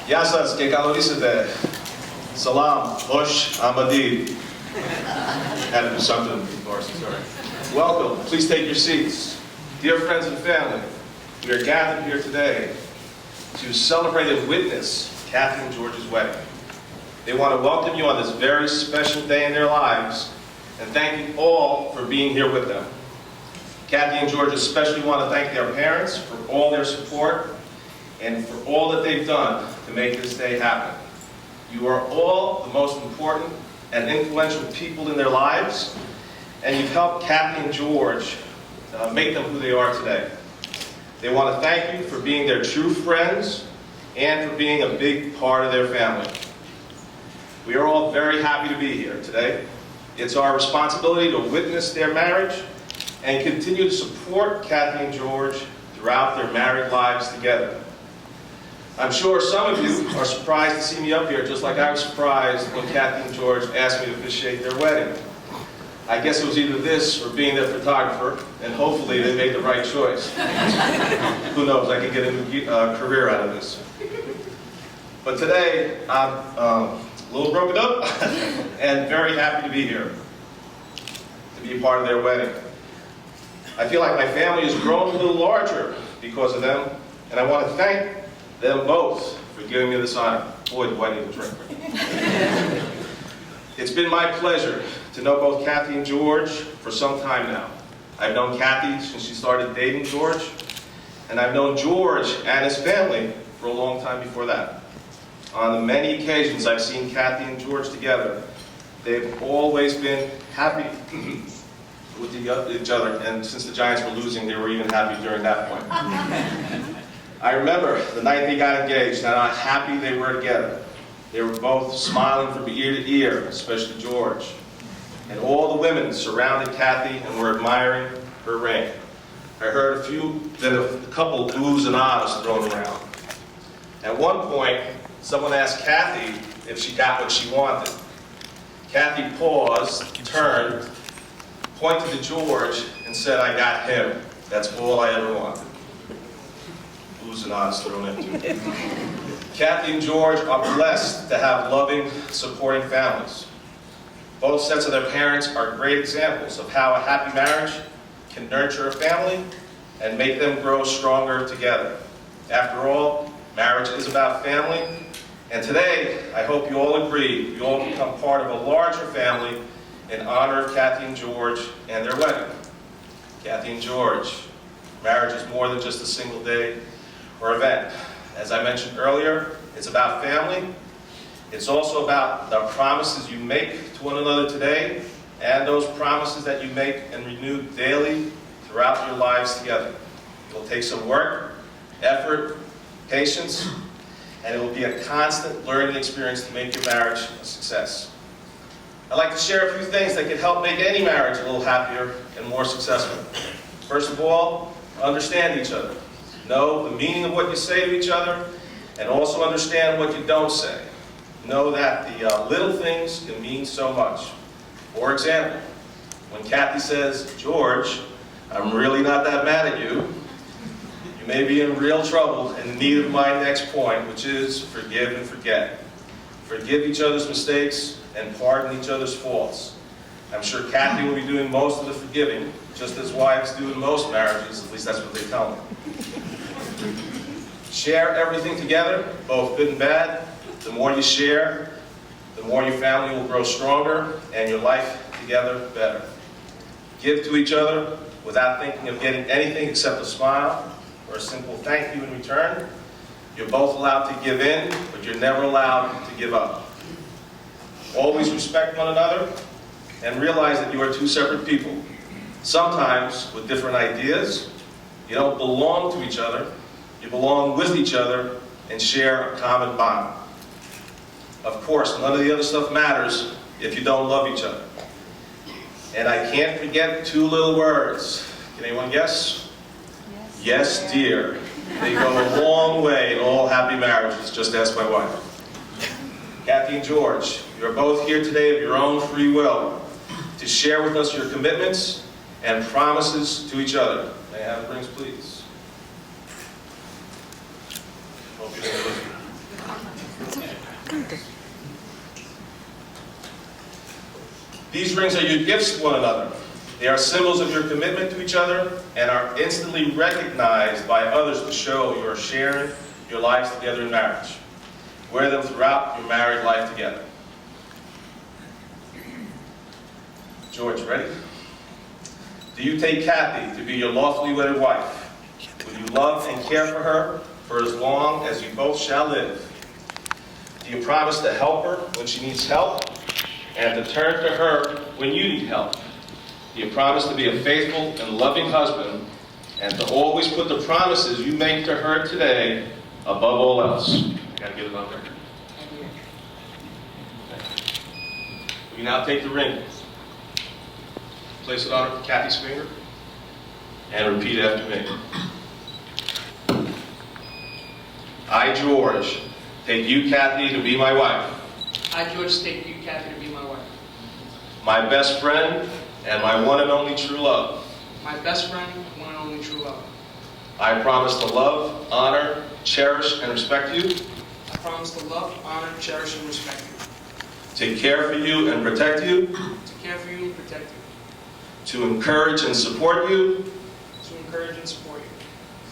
Yasas que kaloriste Salam, Hosh Ahmadi. Had to do something, of course, sorry. Welcome, please take your seats. Dear friends and family, we are gathered here today to celebrate and witness Kathy and George's wedding. They want to welcome you on this very special day in their lives and thank you all for being here with them. Kathy and George especially want to thank their parents for all their support and for all that they've done to make this day happen. You are all the most important and influential people in their lives, and you've helped Kathy and George make them who they are today. They want to thank you for being their true friends and for being a big part of their family. We are all very happy to be here today. It's our responsibility to witness their marriage and continue to support Kathy and George throughout their married lives together. I'm sure some of you are surprised to see me up here, just like I was surprised when Kathy and George asked me to officiate their wedding. I guess it was either this or being their photographer, and hopefully they made the right choice. Who knows, I could get a new career out of this. But today, I'm a little broken up and very happy to be here, to be a part of their wedding. I feel like my family has grown a little larger because of them, and I want to thank them both for giving me this honor. Boy, do I need a drink. It's been my pleasure to know both Kathy and George for some time now. I've known Kathy since she started dating George, and I've known George and his family for a long time before that. On the many occasions I've seen Kathy and George together, they've always been happy with each other, and since the Giants were losing, they were even happy during that point. I remember the night they got engaged and how happy they were together. They were both smiling from ear to ear, especially George. And all the women surrounded Kathy and were admiring her ring. I heard a couple oohs and ahs thrown around. At one point, someone asked Kathy if she got what she wanted. Kathy paused, turned, pointed to George, and said, "I got him. That's all I ever wanted." Oohs and ahs thrown into it. Kathy and George are blessed to have loving, supporting families. Both sets of their parents are great examples of how a happy marriage can nurture a family and make them grow stronger together. After all, marriage is about family, and today, I hope you all agree, you all become part of a larger family in honor of Kathy and George and their wedding. Kathy and George, marriage is more than just a single day or event. As I mentioned earlier, it's about family. It's also about the promises you make to one another today and those promises that you make and renew daily throughout your lives together. It will take some work, effort, patience, and it will be a constant learning experience to make your marriage a success. I'd like to share a few things that can help make any marriage a little happier and more successful. First of all, understand each other. Know the meaning of what you say to each other, and also understand what you don't say. Know that the little things can mean so much. For example, when Kathy says, "George, I'm really not that mad at you," you may be in real trouble and in need of my next point, which is forgive and forget. Forgive each other's mistakes and pardon each other's faults. I'm sure Kathy will be doing most of the forgiving, just as wives do in most marriages, at least that's what they tell me. Share everything together, both good and bad. The more you share, the more your family will grow stronger and your life together better. Give to each other without thinking of getting anything except a smile or a simple thank you in return. You're both allowed to give in, but you're never allowed to give up. Always respect one another and realize that you are two separate people, sometimes with different ideas. You don't belong to each other. You belong with each other and share a common bond. Of course, none of the other stuff matters if you don't love each other. And I can't forget two little words. Can anyone guess? Yes, dear. They go a long way in all happy marriages. Just ask my wife. Kathy and George, you're both here today of your own free will to share with us your commitments and promises to each other. May I have the rings, please? Hope you're These rings are your gifts to one another. They are symbols of your commitment to each other and are instantly recognized by others to show you are sharing your lives together in marriage. Wear them throughout your married life together. George, ready? Do you take Kathy to be your lawfully wedded wife? Will you love and care for her for as long as you both shall live? Do you promise to help her when she needs help and to turn to her when you need help? Do you promise to be a faithful and loving husband and to always put the promises you make to her today above all else? Gotta get it on record. We now take the ring. Place it on Kathy's finger and repeat after me. I, George, take you, Kathy, to be my wife. I, George, take you, Kathy, to be my wife. My best friend and my one and only true love. My best friend, one and only true love. I promise to love, honor, cherish, and respect you. I promise to love, honor, cherish, and respect you. To care for you and protect you. To care for you and protect you. To encourage and support you. To encourage and support you.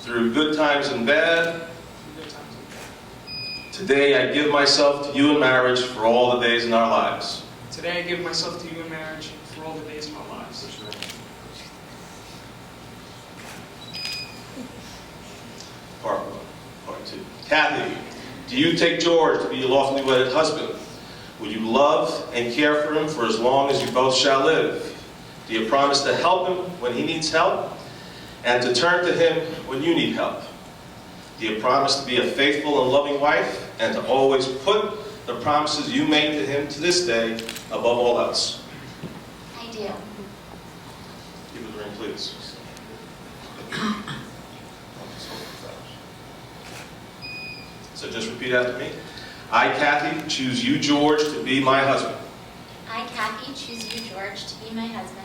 Through good times and bad. Through good times and bad. Today I give myself to you in marriage for all the days in our lives. Today I give myself to you in marriage for all the days of our lives. Part 1. Part 2. Kathy, do you take George to be your lawfully wedded husband? Will you love and care for him for as long as you both shall live? Do you promise to help him when he needs help and to turn to him when you need help? Do you promise to be a faithful and loving wife and to always put the promises you make to him to this day above all else? I do. Give her the ring, please. So just repeat after me. I, Kathy, choose you, George, to be my husband. I, Kathy, choose you, George, to be my husband.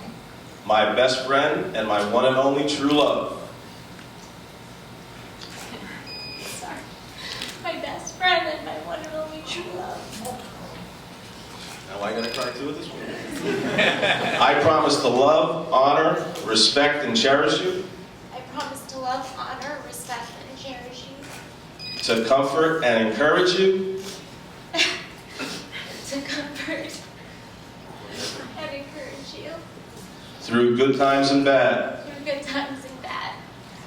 My best friend and my one and only true love. Sorry. My best friend and my one and only true love. Now I gotta cry too with this one. I promise to love, honor, respect, and cherish you. I promise to love, honor, respect, and cherish you. To comfort and encourage you. To comfort and encourage you. Through good times and bad. Through good times and bad.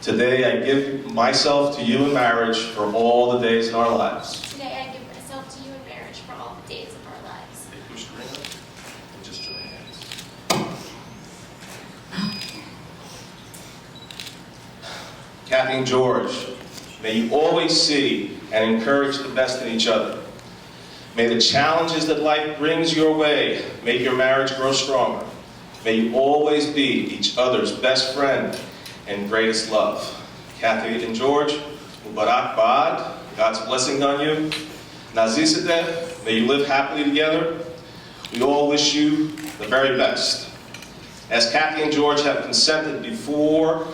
Today I give myself to you in marriage for all the days in our lives. Today I give myself to you in marriage for all the days of our lives. Hey, push the ring up and just join hands. Kathy and George, may you always see and encourage the best in each other. May the challenges that life brings your way make your marriage grow stronger. May you always be each other's best friend and greatest love. Kathy and George, Mubarak Ba'ad, God's blessing on you. Nazizadeh, may you live happily together. We all wish you the very best. As Kathy and George have consented before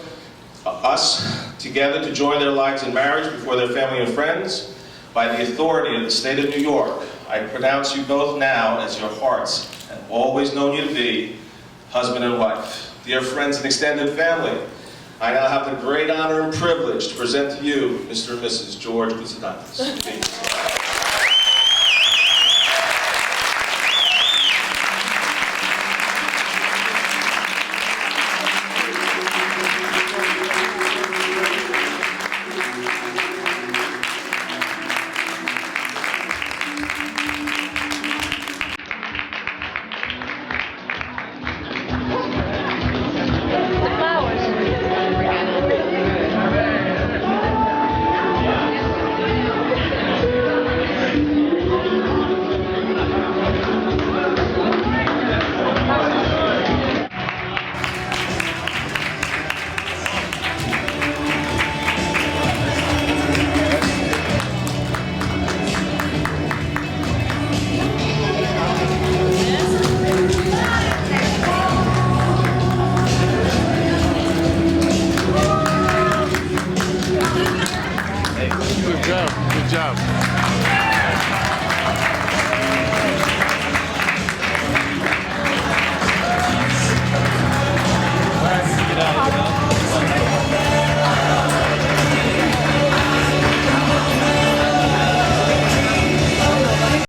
us together to join their lives in marriage before their family and friends, by the authority of the state of New York, I pronounce you both now as your hearts have always known you to be, husband and wife. Dear friends and extended family, I now have the great honor and privilege to present to you Mr. and Mrs. George Goutsoudanis.